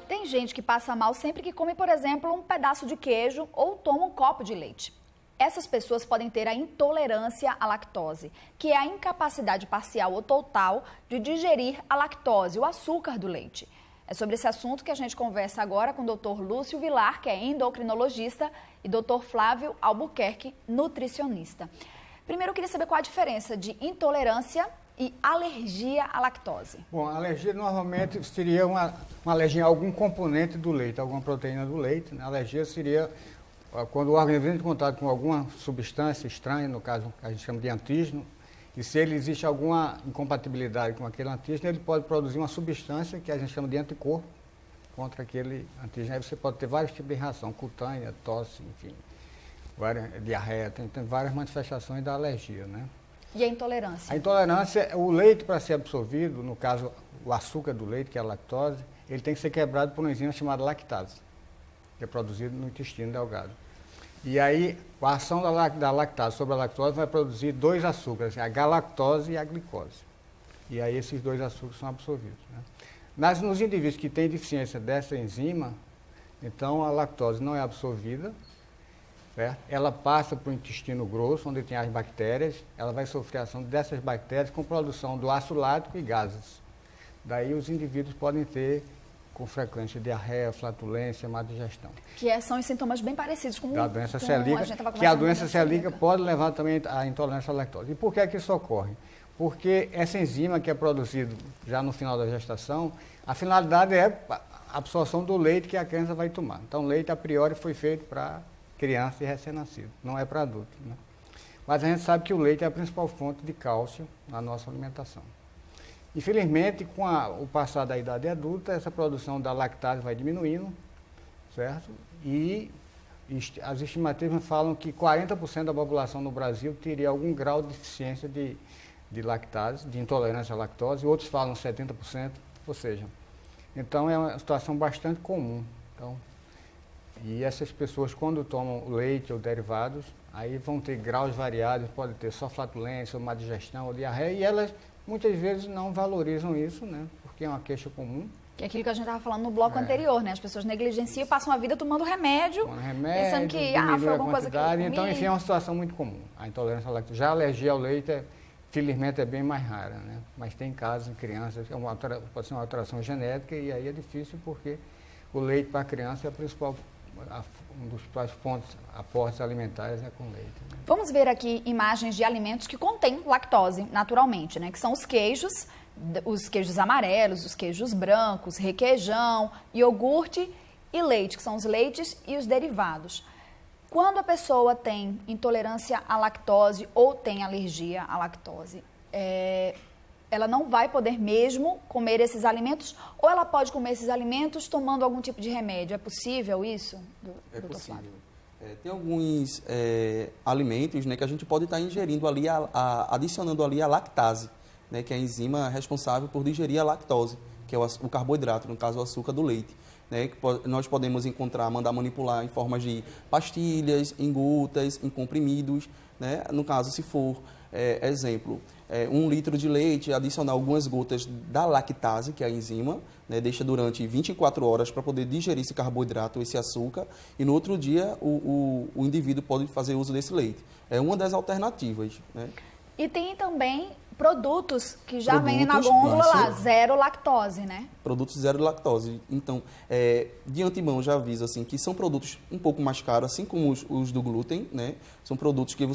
Tem gente que passa mal sempre que come, por exemplo, um pedaço de queijo ou toma um copo de leite. Essas pessoas podem ter a intolerância à lactose, que é a incapacidade parcial ou total de digerir a lactose, o açúcar do leite. É sobre esse assunto que a gente conversa agora com o Dr. Lúcio Vilar, que é endocrinologista, e Dr. Flávio Albuquerque, nutricionista. Primeiro, eu queria saber qual a diferença de intolerância e alergia à lactose. Bom, a alergia normalmente seria uma alergia a algum componente do leite, alguma proteína do leite. A alergia seria quando o organismo entra em contato com alguma substância estranha, no caso a gente chama de antígeno, e se ele existe alguma incompatibilidade com aquele antígeno, ele pode produzir uma substância que a gente chama de anticorpo contra aquele antígeno. Aí você pode ter vários tipos de reação, cutânea, tosse, enfim, diarreia, tem várias manifestações da alergia, né? E a intolerância? A intolerância, o leite para ser absorvido, no caso o açúcar do leite, que é a lactose, ele tem que ser quebrado por uma enzima chamada lactase, que é produzido no intestino delgado. E aí, a ação da lactase sobre a lactose vai produzir dois açúcares, a galactose e a glicose. E aí esses dois açúcares são absorvidos, né? Nos indivíduos que têm deficiência dessa enzima, então a lactose não é absorvida, certo? Ela passa para o intestino grosso, onde tem as bactérias, ela vai sofrer a ação dessas bactérias com produção do ácido lático e gases. Daí os indivíduos podem ter com frequência diarreia, flatulência, má digestão. Que são os sintomas bem parecidos com a doença celíaca, que a doença celíaca pode levar também à intolerância à lactose. E por que é que isso ocorre? Porque essa enzima que é produzida já no final da gestação, a finalidade é a absorção do leite que a criança vai tomar. Então o leite a priori foi feito para criança e recém-nascido, não é para adulto, né? Mas a gente sabe que o leite é a principal fonte de cálcio na nossa alimentação. Infelizmente, com o passar da idade adulta, essa produção da lactase vai diminuindo, certo? E as estimativas falam que 40% da população no Brasil teria algum grau de deficiência de lactase, de intolerância à lactose, outros falam 70%, ou seja, então é uma situação bastante comum. Então, e essas pessoas, quando tomam leite ou derivados, aí vão ter graus variados, pode ter só flatulência, ou má digestão, ou diarreia, e elas muitas vezes não valorizam isso, né? Porque é uma queixa comum. Que é aquilo que a gente estava falando no bloco anterior, né? As pessoas negligenciam e passam a vida tomando remédio, pensando que foi alguma coisa que eu comi. Então, enfim, é uma situação muito comum, a intolerância à lactose. Já a alergia ao leite, felizmente, é bem mais rara, né? Mas tem casos em crianças, pode ser uma alteração genética, e aí é difícil porque o leite para a criança é a principal, um dos principais aportes alimentares é com leite, né? Vamos ver aqui imagens de alimentos que contêm lactose, naturalmente, né? Que são os queijos amarelos, os queijos brancos, requeijão, iogurte e leite, que são os leites e os derivados. Quando a pessoa tem intolerância à lactose ou tem alergia à lactose, ela não vai poder mesmo comer esses alimentos, ou ela pode comer esses alimentos tomando algum tipo de remédio? É possível isso, É possível. Tem alguns alimentos, né, que a gente pode estar ingerindo ali, adicionando ali a lactase, né, que é a enzima responsável por digerir a lactose, que é o carboidrato, no caso o açúcar do leite. Né, que nós podemos mandar manipular em formas de pastilhas, em gotas, em comprimidos, né, no caso se for, exemplo, 1 litro de leite, adicionar algumas gotas da lactase, que é a enzima, né, deixa durante 24 horas para poder digerir esse carboidrato, esse açúcar, e no outro dia o indivíduo pode fazer uso desse leite. É uma das alternativas, né? E tem também produtos que já vendem na gôndola lá, zero lactose, né? Produtos zero lactose. Então, de antemão já aviso assim, que são produtos um pouco mais caros, assim como os do glúten, né? São produtos que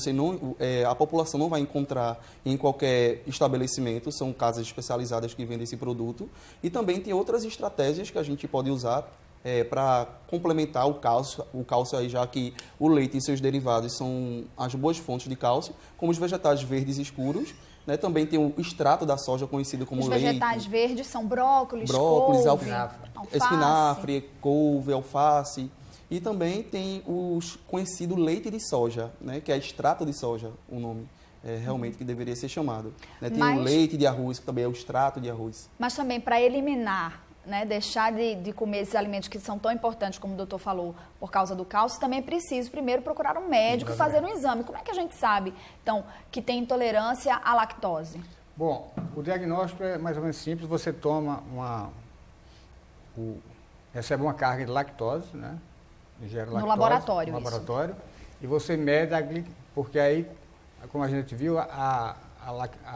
a população não vai encontrar em qualquer estabelecimento, são casas especializadas que vendem esse produto. E também tem outras estratégias que a gente pode usar para complementar o cálcio aí, já que o leite e seus derivados são as boas fontes de cálcio, como os vegetais verdes escuros, né? Também tem o extrato da soja conhecido como leite. Os vegetais verdes são brócolis, couve, espinafre, couve, alface. E também tem o conhecido leite de soja, né? Que é extrato de soja, o nome realmente que deveria ser chamado. Né? Tem o leite de arroz, que também é o extrato de arroz. Mas também para eliminar, né, deixar de comer esses alimentos que são tão importantes, como o doutor falou, por causa do cálcio, também é preciso primeiro procurar um médico e fazer um exame. Como é que a gente sabe, então, que tem intolerância à lactose? Bom, o diagnóstico é mais ou menos simples. Você toma recebe uma carga de lactose, né? Ingere lactose, no laboratório, no laboratório, e você mede porque aí, como a gente viu, a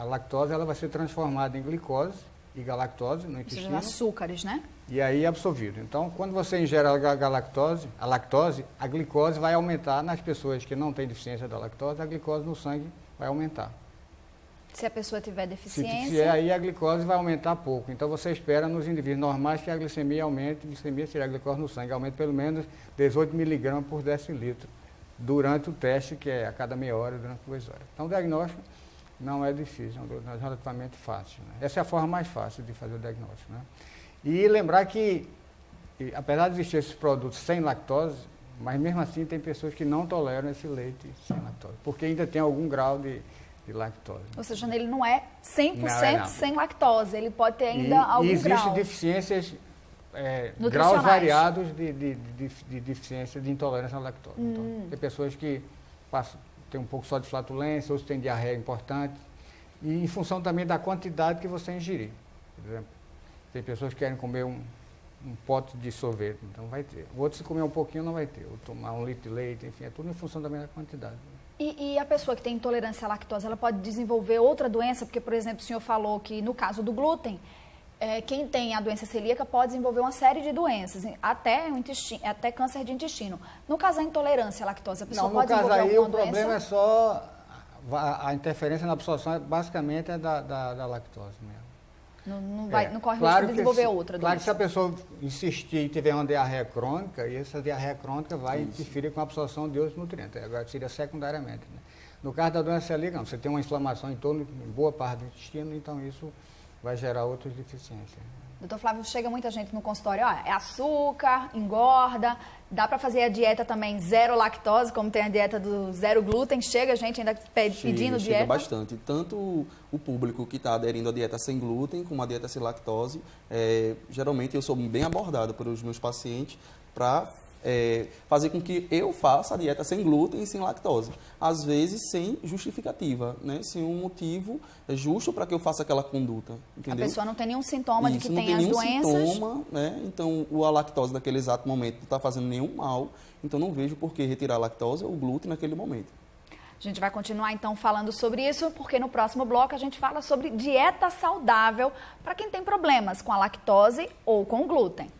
lactose ela vai ser transformada em glicose e galactose no intestino. Ou seja, açúcares, né? E aí é absorvido. Então, quando você ingere a lactose, a glicose vai aumentar nas pessoas que não têm deficiência da lactose, a glicose no sangue vai aumentar. Se a pessoa tiver deficiência... Se tiver, aí a glicose vai aumentar pouco. Então, você espera nos indivíduos normais que a glicemia aumente, glicemia seria a glicose no sangue, aumente pelo menos 18 miligramas por decilitro durante o teste, que é a cada meia hora, durante 2 horas. Então, o diagnóstico não é difícil, é relativamente fácil. Né? Essa é a forma mais fácil de fazer o diagnóstico. Né? E lembrar que, apesar de existir esses produtos sem lactose, mas mesmo assim tem pessoas que não toleram esse leite sem lactose, porque ainda tem algum grau de lactose. Ou seja, ele não é 100% não. sem lactose, ele pode ter ainda algum grau. E existem deficiências, graus variados de deficiência, de intolerância à lactose. Então, tem pessoas que têm um pouco só de flatulência, outros têm diarreia importante, e em função também da quantidade que você ingerir. Por exemplo, tem pessoas que querem comer um pote de sorvete, então vai ter. Outros, se comer um pouquinho, não vai ter. Ou tomar 1 litro de leite, enfim, é tudo em função também da quantidade. E a pessoa que tem intolerância à lactose, ela pode desenvolver outra doença? Porque, por exemplo, o senhor falou que no caso do glúten, quem tem a doença celíaca pode desenvolver uma série de doenças, até câncer de intestino. No caso da intolerância à lactose, a pessoa pode desenvolver alguma doença? No caso aí, o problema é só a interferência na absorção, basicamente é da lactose mesmo. Não corre risco de desenvolver outra doença. Claro que se a pessoa insistir e tiver uma diarreia crônica, e essa diarreia crônica vai interferir com a absorção de outros nutrientes. Agora seria secundariamente. Né? No caso da doença celíaca, você tem uma inflamação em boa parte do intestino, então isso vai gerar outras deficiências. Doutor Flávio, chega muita gente no consultório, é açúcar, engorda, dá para fazer a dieta também zero lactose, como tem a dieta do zero glúten, chega gente ainda pedindo dieta? Chega bastante, tanto o público que está aderindo à dieta sem glúten, como a dieta sem lactose, geralmente eu sou bem abordado pelos meus pacientes para fazer com que eu faça a dieta sem glúten e sem lactose. Às vezes sem justificativa, né? Sem um motivo justo para que eu faça aquela conduta. Entendeu? A pessoa não tem nenhum sintoma de que tem as doenças. Não tem nenhum sintoma, né? Então a lactose naquele exato momento não está fazendo nenhum mal, então não vejo por que retirar a lactose ou o glúten naquele momento. A gente vai continuar então falando sobre isso, porque no próximo bloco a gente fala sobre dieta saudável para quem tem problemas com a lactose ou com o glúten.